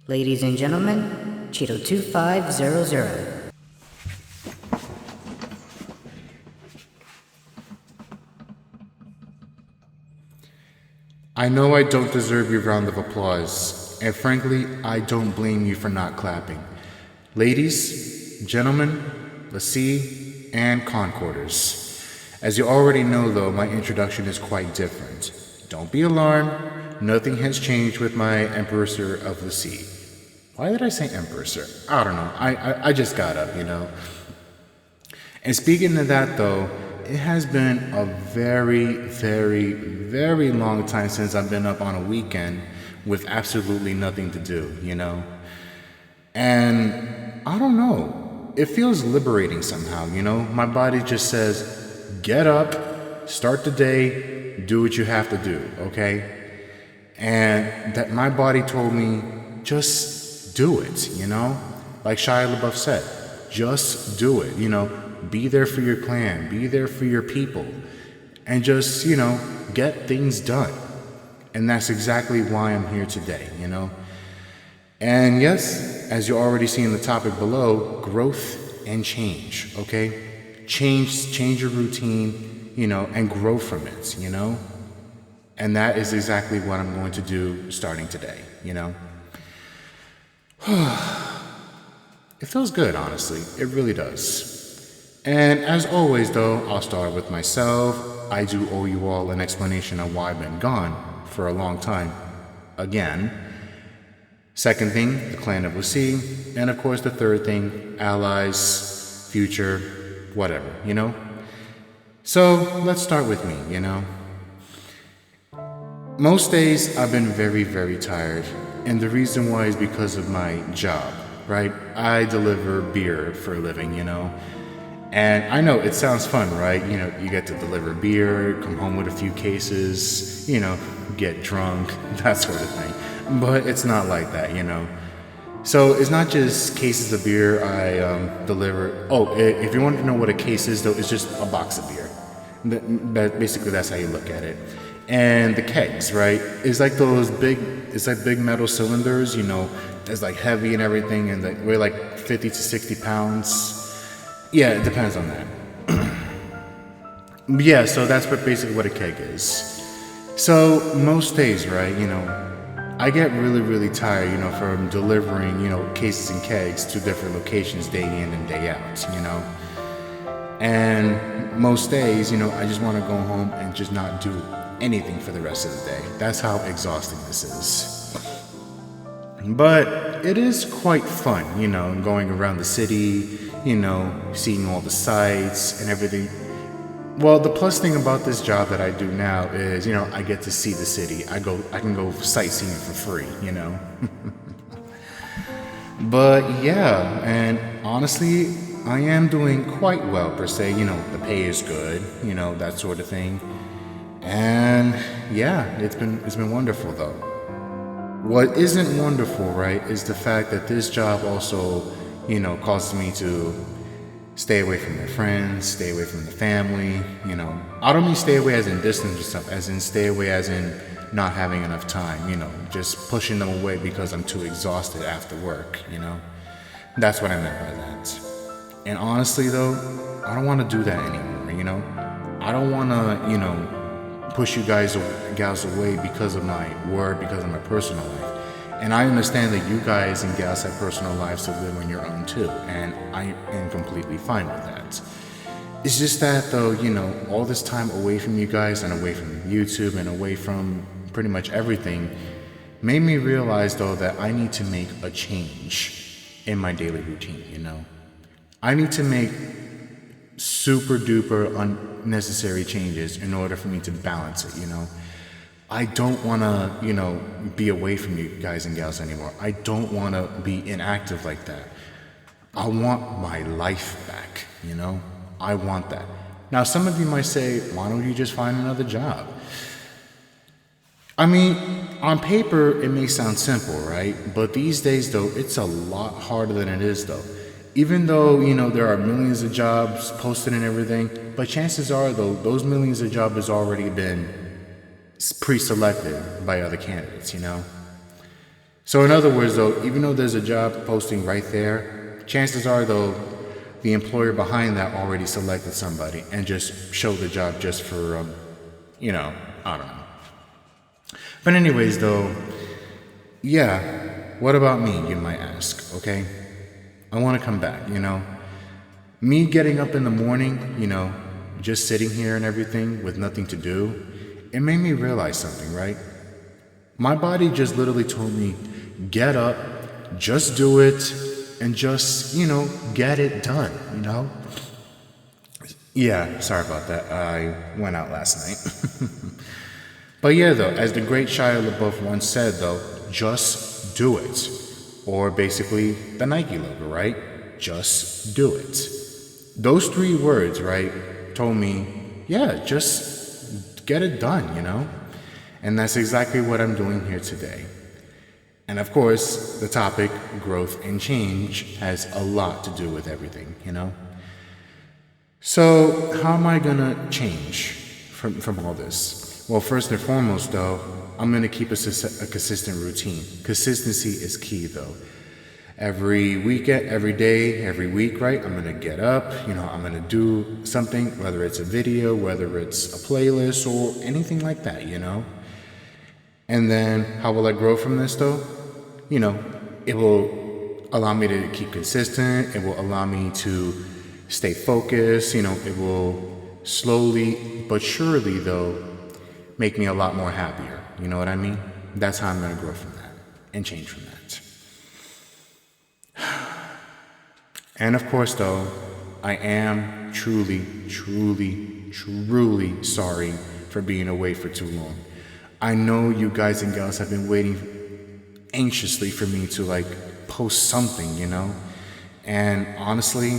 Ladies and gentlemen, Chito2500. I know I don't deserve your round of applause, and frankly, I don't blame you for not clapping. Ladies, gentlemen, lessee, and concorders. As you already know though, my introduction is quite different. Don't be alarmed, nothing has changed with my Emperor of the Sea. Why did I say Emperor? I don't know, I just got up, you know. And speaking of that though, it has been a very long time since I've been up on a weekend with absolutely nothing to do, you know? And I don't know, it feels liberating somehow, you know? My body just says, get up, start the day, do what you have to do, okay? And that my body told me, just do it, you know? Like Shia LaBeouf said, just do it, you know? Be there for your clan, be there for your people, and just, you know, get things done. And that's exactly why I'm here today, you know? And yes, as you already see in the topic below, growth and change, okay? Change your routine, you know, and grow from it, you know? And that is exactly what I'm going to do starting today, you know? It feels good, honestly. It really does. And as always, though, I'll start with myself. I do owe you all an explanation of why I've been gone for a long time. Again. Second thing, the clan of Lassie. And of course, the third thing, allies, future, whatever, you know? So let's start with me, you know? Most days I've been very tired. And the reason why is because of my job, right? I deliver beer for a living, you know? And I know it sounds fun, right? You know, you get to deliver beer, come home with a few cases, you know, get drunk, that sort of thing. But it's not like that, you know. So it's not just cases of beer I deliver. Oh, if you want to know what a case is, though, it's just a box of beer. Basically, that's how you look at it. And the kegs, right? It's like those big metal cylinders, you know, that's like heavy and everything, and they weigh like 50 to 60 pounds. Yeah, it depends on that. Yeah, so that's basically what a keg is. So most days, right, you know, I get really tired, you know, from delivering, you know, cases and kegs to different locations day in and day out, you know. And most days, you know, I just want to go home and just not do anything for the rest of the day. That's how exhausting this is. But it is quite fun, you know, going around the city, you know, seeing all the sights and everything. Well, the plus thing about this job that I do now is, you know, I get to see the city. I can go sightseeing for free, you know. But yeah, and honestly, I am doing quite well per se. You know, the pay is good, you know, that sort of thing. And yeah, it's been wonderful though. What isn't wonderful, right, is the fact that this job also, you know, causes me to stay away from my friends, stay away from the family, you know. I don't mean stay away as in distance and stuff, as in stay away as in not having enough time, you know, just pushing them away because I'm too exhausted after work, you know. That's what I meant by that. And honestly, though, I don't want to do that anymore, you know. I don't want to, you know, push you guys or gals away because of my work, because of my personal life. And I understand that you guys and gals have personal lives to live on your own too, and I am completely fine with that. It's just that though, you know, all this time away from you guys and away from YouTube and away from pretty much everything made me realize though that I need to make a change in my daily routine, you know. I need to make super duper unnecessary changes in order for me to balance it, you know. I don't want to, you know, be away from you guys and gals anymore. I don't want to be inactive like that. I want my life back, you know? I want that. Now, some of you might say, why don't you just find another job? I mean, on paper, it may sound simple, right? But these days, though, it's a lot harder than it is, though. Even though, you know, there are millions of jobs posted and everything, but chances are, though, those millions of jobs has already been pre-selected by other candidates, you know? So in other words, though, even though there's a job posting right there, chances are, though, the employer behind that already selected somebody and just showed the job just for, I don't know. But anyways, though, yeah, what about me, you might ask, okay? I want to come back, Me getting up in the morning, just sitting here and everything with nothing to do, it made me realize something, right? My body just literally told me, get up, just do it, and just, get it done, Yeah, sorry about that. I went out last night. But yeah, though, as the great Shia LaBeouf once said, though, just do it. Or basically the Nike logo, right? Just do it. Those 3 words, right, told me, yeah, just get it done, And that's exactly what I'm doing here today. And of course, the topic, growth and change, has a lot to do with everything, So, how am I gonna change from all this? Well, first and foremost, though, I'm gonna keep a consistent routine. Consistency is key, though. Every weekend, every day, every week, right? I'm gonna get up, I'm gonna do something, whether it's a video, whether it's a playlist, or anything like that, And then, how will I grow from this, though? It will allow me to keep consistent. It will allow me to stay focused. It will slowly but surely, though, make me a lot more happier. You know what I mean? That's how I'm going to grow from that and change from that. And of course, though, I am truly, truly, truly sorry for being away for too long. I know you guys and gals have been waiting anxiously for me to post something, And honestly,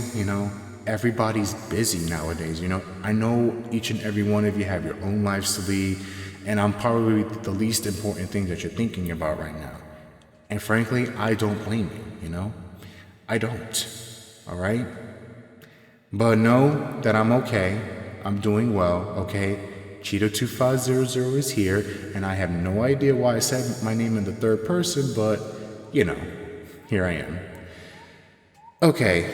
everybody's busy nowadays, I know each and every one of you have your own lives to lead, and I'm probably the least important thing that you're thinking about right now. And frankly, I don't blame you, I don't. All right? But know that I'm okay. I'm doing well, okay? Chito2500's is here, and I have no idea why I said my name in the third person, but, here I am. Okay.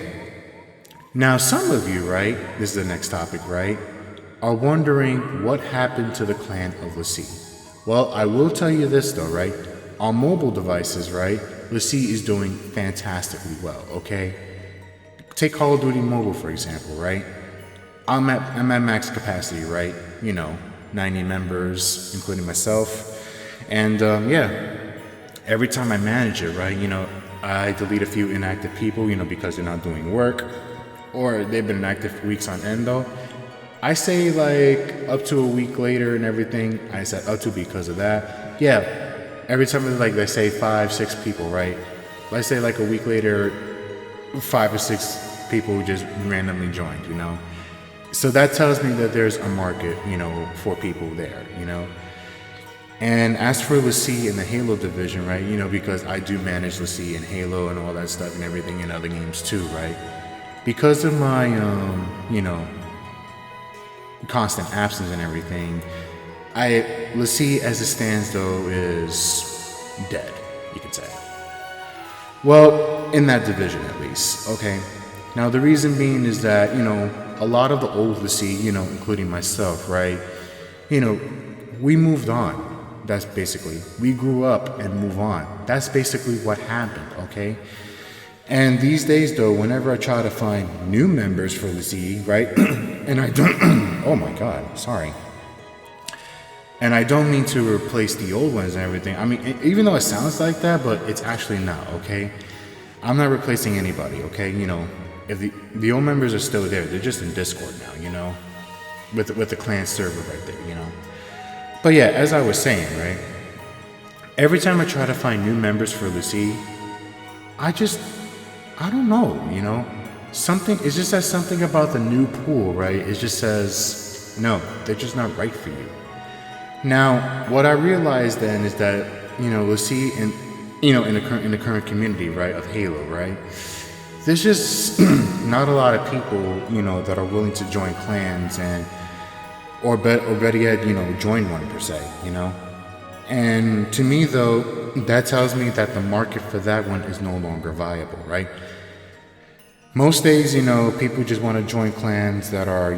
Now, some of you, right, this is the next topic, right, are wondering what happened to the clan of Lassie. Well, I will tell you this, though, right? On mobile devices, right, Lassie is doing fantastically well, okay? Take Call of Duty Mobile, for example, right? I'm at max capacity, right? 90 members, including myself. And, every time I manage it, right, I delete a few inactive people, because they're not doing work, or they've been inactive for weeks on end, though. I say, up to a week later and everything, I said up to because of that. Yeah, every time it's they say 5, 6 people, right? Let's say a week later, 5 or 6 people just randomly joined, So that tells me that there's a market, for people there, And as for Lassie in the Halo division, right, because I do manage Lassie and Halo and all that stuff and everything in other games too, right? Because of my, constant absence and everything, Lassie as it stands, though, is dead, you could say. Well, in that division at least, okay? Now, the reason being is that, a lot of the old Lassie, including myself, right, we moved on. That's basically, we grew up and move on. That's basically what happened, okay? And these days, though, whenever I try to find new members for Lassie, right, and I don't, oh my God, sorry. And I don't mean to replace the old ones and everything. I mean, even though it sounds like that, but it's actually not, okay? I'm not replacing anybody, okay? If the old members are still there, they're just in Discord now, with the clan server right there, But yeah, as I was saying, right, every time I try to find new members for Lassie, I don't know, it just says something about the new pool, right? It just says, no, they're just not right for you. Now, what I realized then is that, Lassie in the current community, right, of Halo, right, there's just not a lot of people, that are willing to join clans or better yet, join one per se, And to me, though, that tells me that the market for that one is no longer viable, right? Most days, people just want to join clans that are,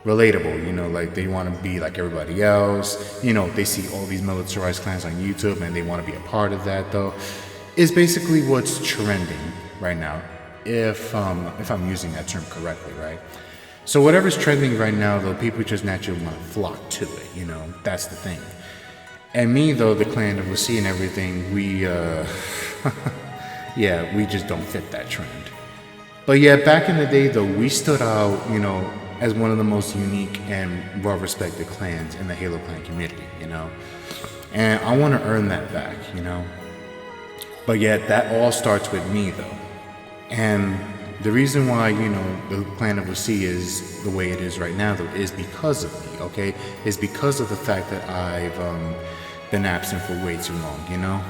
relatable, like they want to be like everybody else. They see all these militarized clans on YouTube and they want to be a part of that, though. Is basically what's trending right now, if I'm using that term correctly, right? So whatever's trending right now, though, people just naturally want to flock to it, that's the thing. And me, though, the clan of Lassie and everything, we, yeah, we just don't fit that trend. But yeah, back in the day, though, we stood out, as one of the most unique and well-respected clans in the Halo clan community, And I want to earn that back, But yet, that all starts with me, though. And the reason why, the clan of Lassie is the way it is right now, though, is because of me, okay? Is because of the fact that I've been absent for way too long,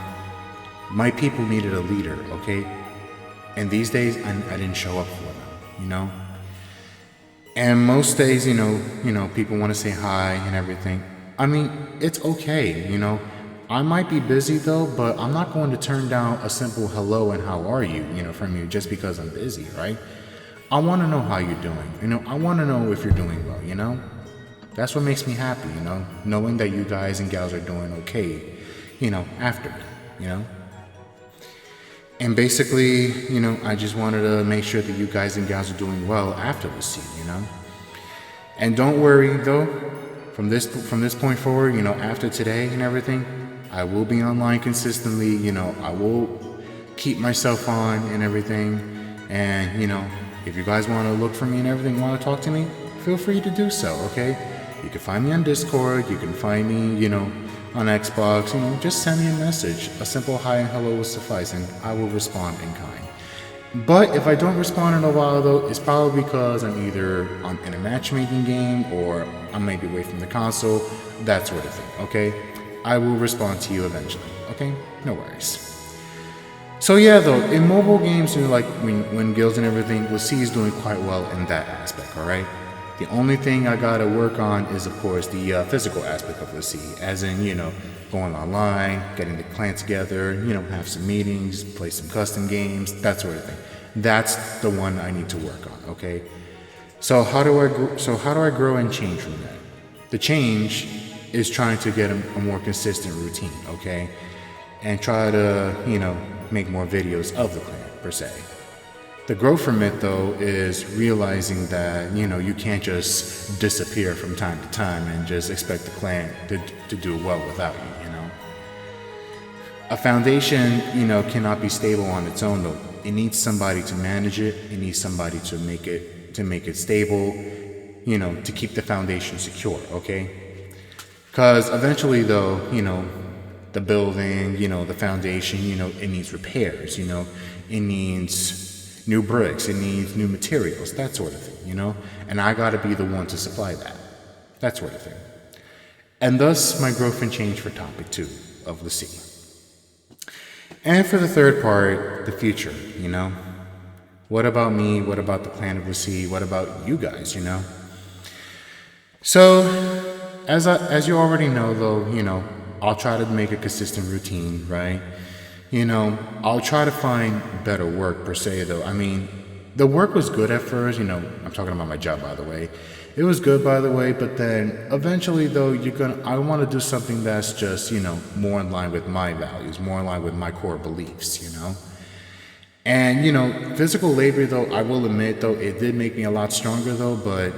My people needed a leader, okay? And these days, I didn't show up for them, And most days, people want to say hi and everything. I mean, it's okay, I might be busy though, but I'm not going to turn down a simple hello and how are you, from you just because I'm busy, right? I want to know how you're doing, I want to know if you're doing well, That's what makes me happy, knowing that you guys and gals are doing okay, after me, And basically, I just wanted to make sure that you guys and gals are doing well after the scene, And don't worry though, from this point forward, after today and everything, I will be online consistently, I will keep myself on and everything. And, if you guys want to look for me and everything, want to talk to me, feel free to do so, okay? You can find me on Discord, you can find me, on Xbox, just send me a message. A simple hi and hello will suffice, and I will respond in kind. But if I don't respond in a while, though, it's probably because I'm either in a matchmaking game or I may be away from the console, that sort of thing, okay? I will respond to you eventually, okay? No worries. So yeah, though, in mobile games, like when guilds and everything, Lassie is doing quite well in that aspect, all right? The only thing I gotta work on is, of course, the physical aspect of Lassie, as in, going online, getting the clan together, have some meetings, play some custom games, that sort of thing. That's the one I need to work on, okay? So how do I grow and change from that? The change is trying to get a more consistent routine, okay? And try to, make more videos of the clan, per se. The growth from it, though, is realizing that, you can't just disappear from time to time and just expect the clan to do well without you, A foundation, cannot be stable on its own, though. It needs somebody to manage it. It needs somebody to make it stable, to keep the foundation secure, okay? Because eventually, though, the building, the foundation, it needs repairs, it needs new bricks, it needs new materials, that sort of thing, And I gotta be the one to supply that sort of thing. And thus, my growth and change for topic 2 of Lassie. And for the third part, the future, What about me? What about the clan of Lassie? What about you guys, So, as you already know, though, I'll try to make a consistent routine, right? I'll try to find better work, per se, though. I mean, the work was good at first, I'm talking about my job, by the way. It was good, by the way, but then eventually, though, I want to do something that's just, more in line with my values, more in line with my core beliefs, And, physical labor, though, I will admit, though, it did make me a lot stronger, though, but,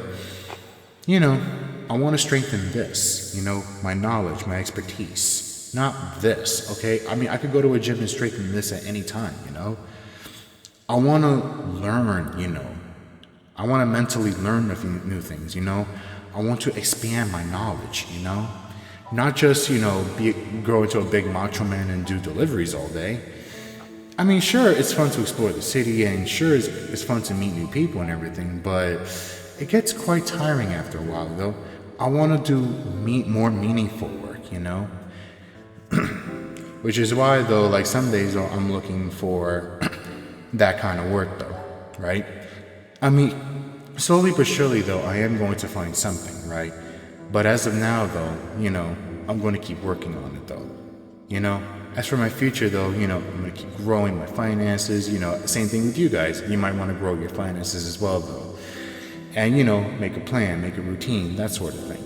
I want to strengthen this, my knowledge, my expertise, not this, okay? I mean, I could go to a gym and strengthen this at any time, I want to learn, I want to mentally learn new things, I want to expand my knowledge, not just, grow into a big macho man and do deliveries all day. I mean, sure, it's fun to explore the city, and sure, it's fun to meet new people and everything, but it gets quite tiring after a while, though. I want to do more meaningful work, Which is why, though, like some days, though, I'm looking for that kind of work, though, right? I mean, slowly but surely, though, I am going to find something, right? But as of now, though, I'm going to keep working on it though. As for my future though, I'm going to keep growing my finances. Same thing with you guys. You might want to grow your finances as well though. And, make a plan, make a routine, that sort of thing.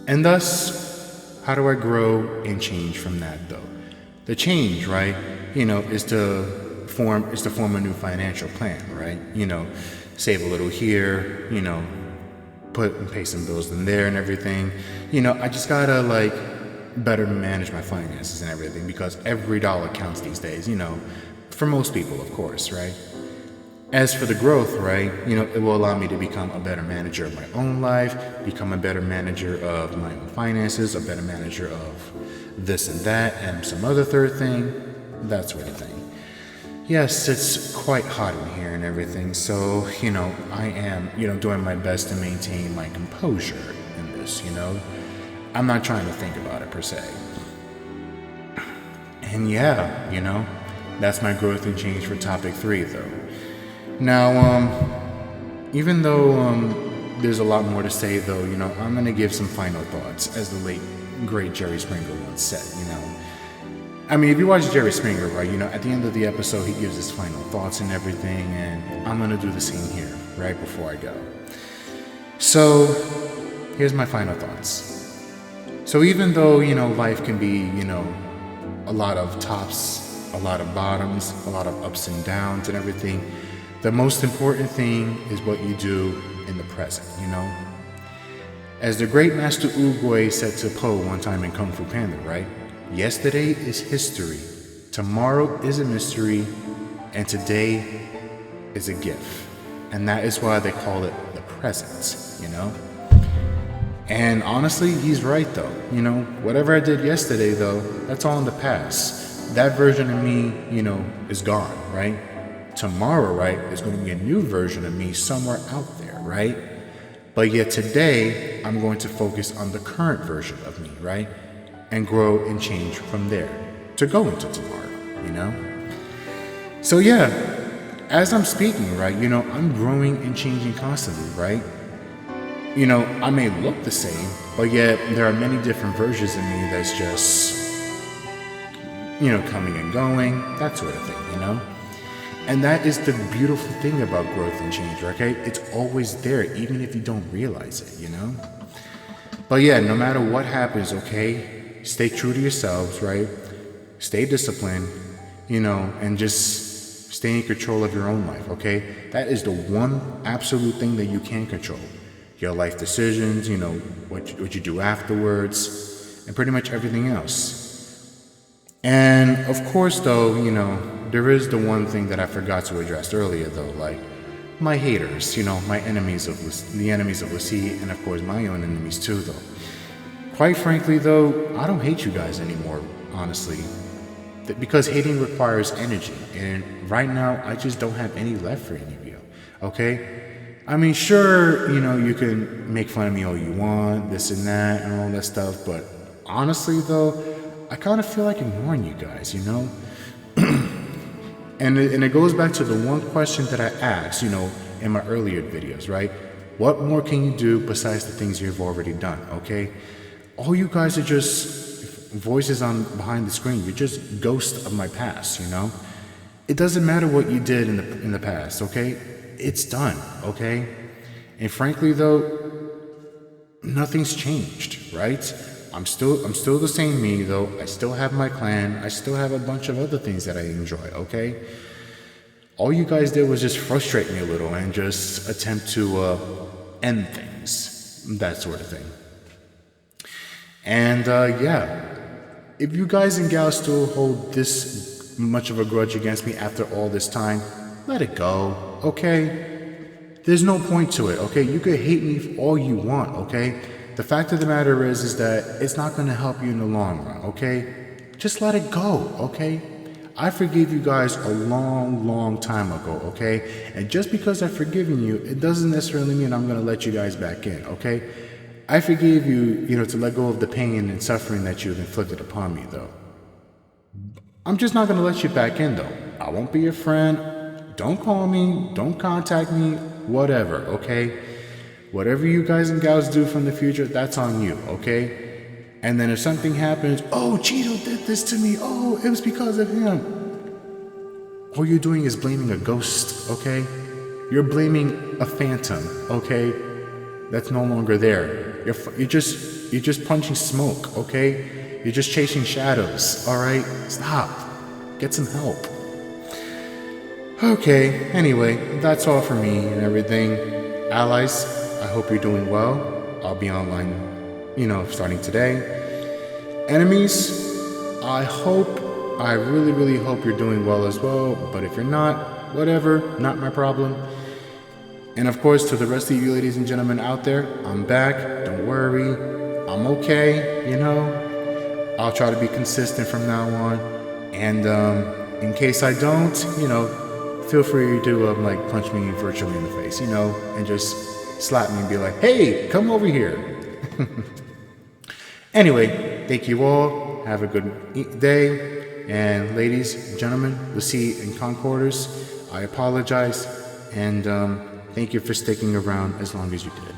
And thus, how do I grow and change from that though? The change, right, is to form a new financial plan, right? Save a little here, put and pay some bills in there and everything. I just gotta better manage my finances and everything, because every dollar counts these days, for most people, of course, right? As for the growth, right, it will allow me to become a better manager of my own life, become a better manager of my own finances, a better manager of this and that, and some other third thing, that sort of thing. Yes, it's quite hot in here and everything, so, I am, doing my best to maintain my composure in this, I'm not trying to think about it per se. And yeah, that's my growth and change for topic 3 though. Now, even though there's a lot more to say though, I'm going to give some final thoughts, as the late, great Jerry Springer once said, I mean, if you watch Jerry Springer, right, at the end of the episode, he gives his final thoughts and everything, and I'm going to do the same here, right before I go. So, here's my final thoughts. So even though, life can be, a lot of tops, a lot of bottoms, a lot of ups and downs and everything, the most important thing is what you do in the present, As the great Master Oogway said to Po one time in Kung Fu Panda, right? Yesterday is history, tomorrow is a mystery, and today is a gift. And that is why they call it the present, And honestly, he's right though. Whatever I did yesterday though, that's all in the past. That version of me, is gone, right? Tomorrow, right, is going to be a new version of me somewhere out there, right? But yet today, I'm going to focus on the current version of me, right? And grow and change from there to go into tomorrow, So yeah, as I'm speaking, right, I'm growing and changing constantly, right? I may look the same, but yet there are many different versions of me that's just, coming and going, that sort of thing, And that is the beautiful thing about growth and change, okay? It's always there, even if you don't realize it, But yeah, no matter what happens, okay, stay true to yourselves, right? Stay disciplined, and just stay in control of your own life, okay? That is the one absolute thing that you can control. Your life decisions, what you do afterwards, and pretty much everything else. And of course, though, there is the one thing that I forgot to address earlier, though, my haters, my enemies of the enemies of Lassie, and of course my own enemies too, though. Quite frankly, though, I don't hate you guys anymore, honestly, because hating requires energy, and right now I just don't have any left for any of you, okay? I mean, sure, you can make fun of me all you want, this and that, and all that stuff, but honestly, though, I kind of feel like ignoring you guys, And it goes back to the one question that I asked, in my earlier videos, right? What more can you do besides the things you've already done, okay? All you guys are just voices on behind the screen. You're just ghosts of my past, It doesn't matter what you did in the past, okay? It's done, okay? And frankly, though, nothing's changed, right? I'm still the same me, though. I still have my clan. I still have a bunch of other things that I enjoy, okay? All you guys did was just frustrate me a little and just attempt to end things, that sort of thing. And yeah, if you guys and gals still hold this much of a grudge against me after all this time, let it go, okay? There's no point to it, okay? You could hate me all you want, okay? The fact of the matter is that it's not going to help you in the long run, okay? Just let it go, okay? I forgave you guys a long, long time ago, okay? And just because I've forgiven you, it doesn't necessarily mean I'm going to let you guys back in, okay? I forgave you, to let go of the pain and suffering that you've inflicted upon me, though. I'm just not going to let you back in, though. I won't be your friend. Don't call me. Don't contact me. Whatever, okay? Whatever you guys and gals do from the future, that's on you, okay? And then if something happens, oh, Cheeto did this to me. Oh, it was because of him. All you're doing is blaming a ghost, okay? You're blaming a phantom, okay? That's no longer there. You're just punching smoke, okay? You're just chasing shadows, all right? Stop. Get some help. Okay, anyway, that's all for me and everything. Allies, I hope you're doing well. I'll be online, starting today. Enemies, I really, really hope you're doing well as well. But if you're not, whatever, not my problem. And of course, to the rest of you ladies and gentlemen out there, I'm back. Don't worry. I'm okay, I'll try to be consistent from now on. And in case I don't, feel free to punch me virtually in the face, and just slap me and be like, hey, come over here. Anyway, thank you all. Have a good day. And ladies and gentlemen, we'll see you in Concorders. I apologize. And thank you for sticking around as long as you did.